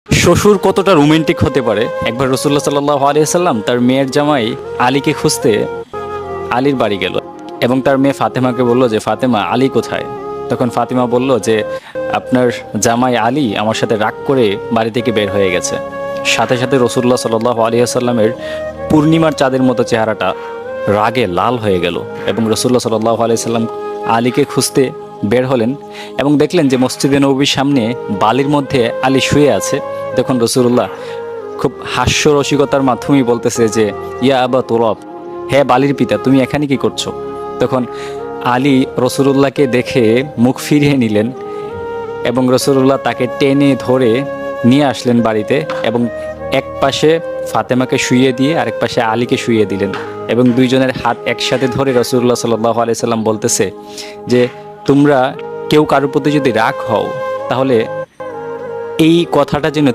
শ্বশুর কতটা রোমান্টিক হতে পারে। একবার রাসূলুল্লাহ সাল্লাল্লাহু আলাইহি সাল্লাম তার মেয়ের জামাই আলীকে খুঁজতে আলীর বাড়ি গেল এবং তার মেয়ে ফাতেমাকে বলল যে, ফাতেমা, আলী কোথায়? তখন ফাতেমা বলল যে, আপনার জামাই আলী আমার সাথে রাগ করে বাড়ি থেকে বের হয়ে গেছে। সাথে সাথে রাসূলুল্লাহ সাল্লাল্লাহু আলাইহি সাল্লামের পূর্ণিমার চাঁদের মতো চেহারাটা রাগে লাল হয়ে গেল এবং রাসূলুল্লাহ সাল্লাল্লাহু আলাইহি সাল্লাম আলীকে খুঁজতে বের হলেন এবং দেখলেন যে মসজিদে নববীর সামনে বালির মধ্যে আলী শুয়ে আছে। তখন রাসূলুল্লাহ খুব হাস্যরসিকতার মাধ্যমেই বলতেছে যে, ইয়া আবা তুরাব, হ্যাঁ বালির পিতা, তুমি এখানে কি করছো? তখন আলী রাসূলুল্লাহকে দেখে মুখ ফিরিয়ে নিলেন এবং রাসূলুল্লাহ তাকে টেনে ধরে নিয়ে আসলেন বাড়িতে এবং এক পাশে ফাতেমাকে শুইয়ে দিয়ে আরেক পাশে আলীকে শুইয়ে দিলেন এবং দুইজনের হাত একসাথে ধরে রাসূলুল্লাহ সাল্লাল্লাহু আলাইহি সাল্লাম বলতেছে যে, তোমরা কেউ কারোর প্রতি যদি রাগ হও তাহলে এই কথাটা যেন